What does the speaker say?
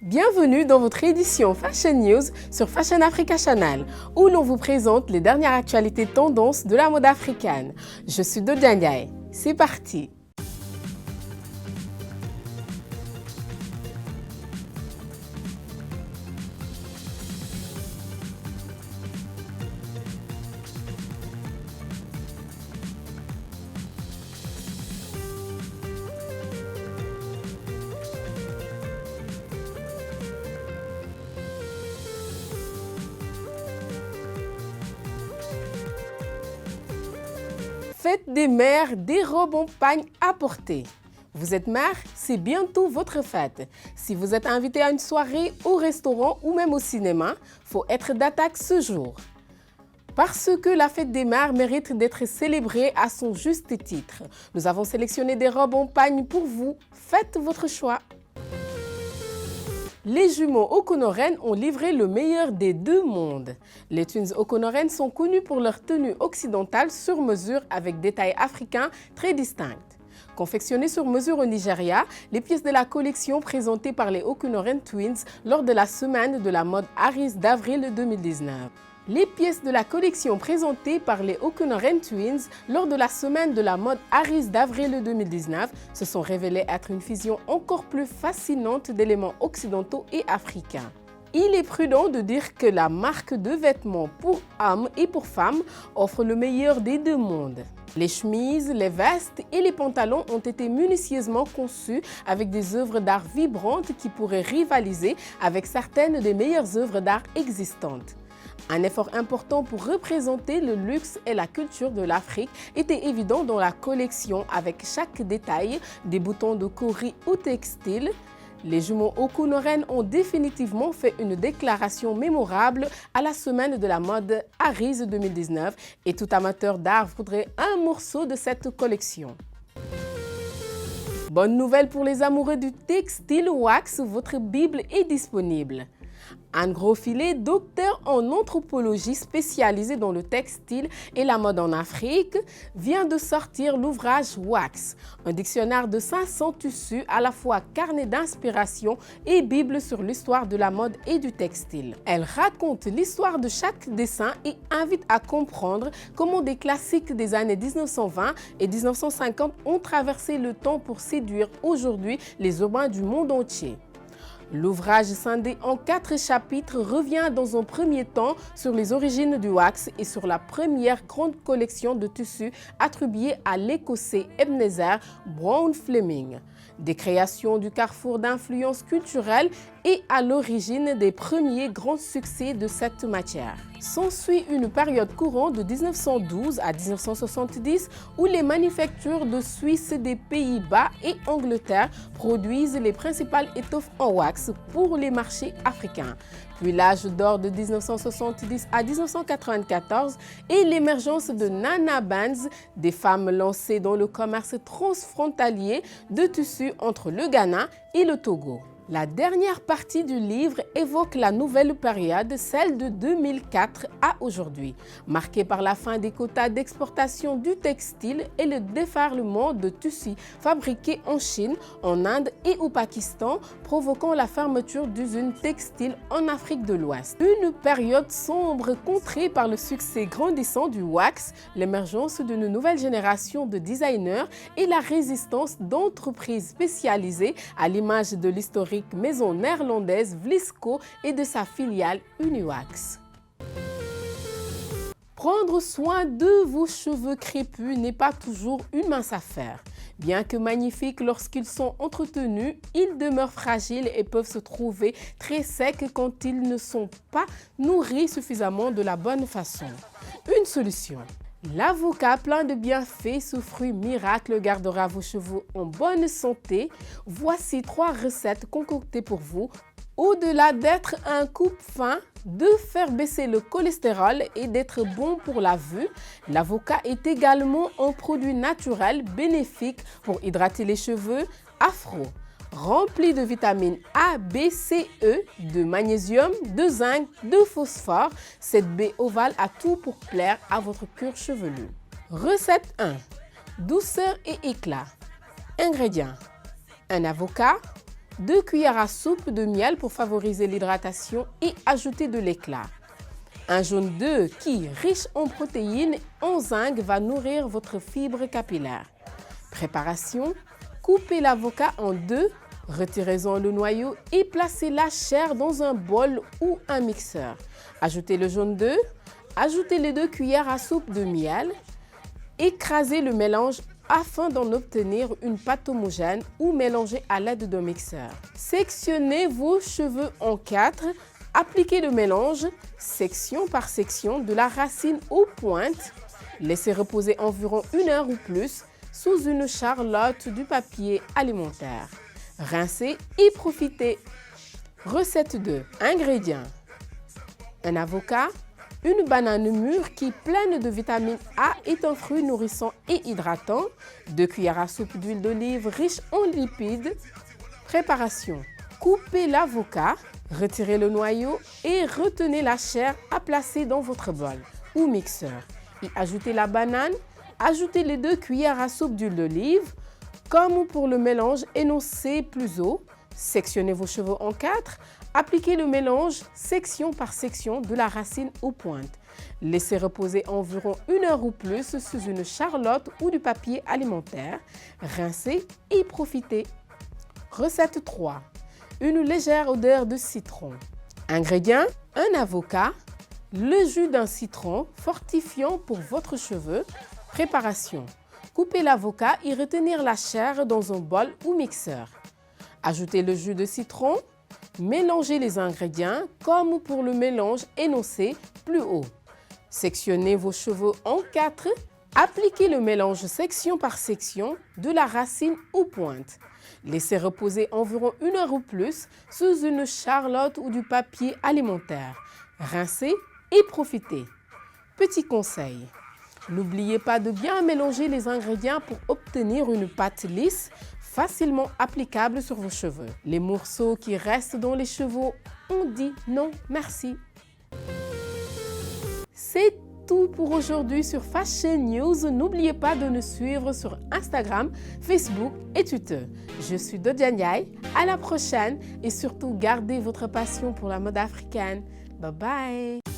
Bienvenue dans votre édition Fashion News sur Fashion Africa Channel, où l'on vous présente les dernières actualités tendances de la mode africaine. Je suis Dodia Ndiaye. C'est parti! Fête des mères, des robes en pagne à porter. Vous êtes mère, c'est bientôt votre fête. Si vous êtes invité à une soirée, au restaurant ou même au cinéma, faut être d'attaque ce jour. Parce que la fête des mères mérite d'être célébrée à son juste titre. Nous avons sélectionné des robes en pagne pour vous. Faites votre choix. Les jumeaux Okonoren ont livré le meilleur des deux mondes. Les twins Okonoren sont connus pour leur tenue occidentale sur mesure avec des tailles africains très distinctes. Confectionnées sur mesure au Nigeria, les pièces de la collection présentées par les Okonoren Twins lors de la semaine de la mode Harris d'avril 2019. Les pièces de la collection présentées par les Okonoren Twins lors de la semaine de la mode Harris d'avril 2019 se sont révélées être une fusion encore plus fascinante d'éléments occidentaux et africains. Il est prudent de dire que la marque de vêtements pour hommes et pour femmes offre le meilleur des deux mondes. Les chemises, les vestes et les pantalons ont été minutieusement conçus avec des œuvres d'art vibrantes qui pourraient rivaliser avec certaines des meilleures œuvres d'art existantes. Un effort important pour représenter le luxe et la culture de l'Afrique était évident dans la collection avec chaque détail des boutons de cori ou textile. Les jumeaux Okonoren ont définitivement fait une déclaration mémorable à la semaine de la mode Harris 2019 et tout amateur d'art voudrait un morceau de cette collection. Bonne nouvelle pour les amoureux du textile wax, votre Bible est disponible. Anne Grosfilet, docteur en anthropologie spécialisée dans le textile et la mode en Afrique, vient de sortir l'ouvrage Wax, un dictionnaire de 500 tissus à la fois carnet d'inspiration et bible sur l'histoire de la mode et du textile. Elle raconte l'histoire de chaque dessin et invite à comprendre comment des classiques des années 1920 et 1950 ont traversé le temps pour séduire aujourd'hui les urbains du monde entier. L'ouvrage scindé en 4 chapitres revient dans un premier temps sur les origines du wax et sur la première grande collection de tissus attribuée à l'Écossais Ebenezer Brown Fleming, des créations du carrefour d'influences culturelles et à l'origine des premiers grands succès de cette matière. S'ensuit une période courante de 1912 à 1970 où les manufactures de Suisse, des Pays-Bas et Angleterre produisent les principales étoffes en wax pour les marchés africains. Puis l'âge d'or de 1970 à 1994 et l'émergence de Nana Bands, des femmes lancées dans le commerce transfrontalier de tissus entre le Ghana et le Togo. La dernière partie du livre évoque la nouvelle période, celle de 2004 à aujourd'hui, marquée par la fin des quotas d'exportation du textile et le déferlement de tissus fabriqués en Chine, en Inde et au Pakistan, provoquant la fermeture d'usines textiles en Afrique de l'Ouest. Une période sombre contrée par le succès grandissant du wax, l'émergence d'une nouvelle génération de designers et la résistance d'entreprises spécialisées à l'image de l'historique maison néerlandaise Vlisco et de sa filiale Uniwax. Prendre soin de vos cheveux crépus n'est pas toujours une mince affaire. Bien que magnifiques lorsqu'ils sont entretenus, ils demeurent fragiles et peuvent se trouver très secs quand ils ne sont pas nourris suffisamment de la bonne façon. Une solution. L'avocat plein de bienfaits, ce fruit miracle gardera vos cheveux en bonne santé. Voici 3 recettes concoctées pour vous. Au-delà d'être un coupe-faim, de faire baisser le cholestérol et d'être bon pour la vue, l'avocat est également un produit naturel bénéfique pour hydrater les cheveux afro. Rempli de vitamines A, B, C, E, de magnésium, de zinc, de phosphore, cette baie ovale a tout pour plaire à votre cuir chevelu. Recette 1. Douceur et éclat. Ingrédients. Un avocat, 2 cuillères à soupe de miel pour favoriser l'hydratation et ajouter de l'éclat. Un jaune d'œuf qui, riche en protéines et en zinc, va nourrir votre fibre capillaire. Préparation: coupez l'avocat en deux, retirez-en le noyau et placez la chair dans un bol ou un mixeur. Ajoutez le jaune d'œuf, ajoutez les 2 cuillères à soupe de miel, écrasez le mélange afin d'en obtenir une pâte homogène ou mélangez à l'aide d'un mixeur. Sectionnez vos cheveux en 4. Appliquez le mélange, section par section, de la racine aux pointes. Laissez reposer environ 1 heure ou plus sous une charlotte du papier alimentaire. Rincez et profitez. Recette 2. Ingrédients: un avocat, une banane mûre qui, pleine de vitamine A, est un fruit nourrissant et hydratant, 2 cuillères à soupe d'huile d'olive riche en lipides. Préparation: coupez l'avocat, retirez le noyau et retenez la chair à placer dans votre bol ou mixeur. Y ajoutez la banane, ajoutez les 2 cuillères à soupe d'huile d'olive. Comme pour le mélange énoncé plus haut, sectionnez vos cheveux en 4. Appliquez le mélange section par section de la racine aux pointes. Laissez reposer environ 1 heure ou plus sous une charlotte ou du papier alimentaire. Rincez et profitez. Recette 3. Une légère odeur de citron. Ingrédients: un avocat, le jus d'un citron fortifiant pour votre cheveu. Préparation: coupez l'avocat et retenir la chair dans un bol ou mixeur. Ajoutez le jus de citron. Mélangez les ingrédients comme pour le mélange énoncé plus haut. Sectionnez vos cheveux en 4. Appliquez le mélange section par section de la racine aux pointes. Laissez reposer environ 1 heure ou plus sous une charlotte ou du papier alimentaire. Rincez et profitez. Petit conseil: n'oubliez pas de bien mélanger les ingrédients pour obtenir une pâte lisse, facilement applicable sur vos cheveux. Les morceaux qui restent dans les cheveux, on dit non merci. C'est tout pour aujourd'hui sur Fashion News. N'oubliez pas de nous suivre sur Instagram, Facebook et Twitter. Je suis Dodia Ndiaye. À la prochaine et surtout gardez votre passion pour la mode africaine. Bye bye.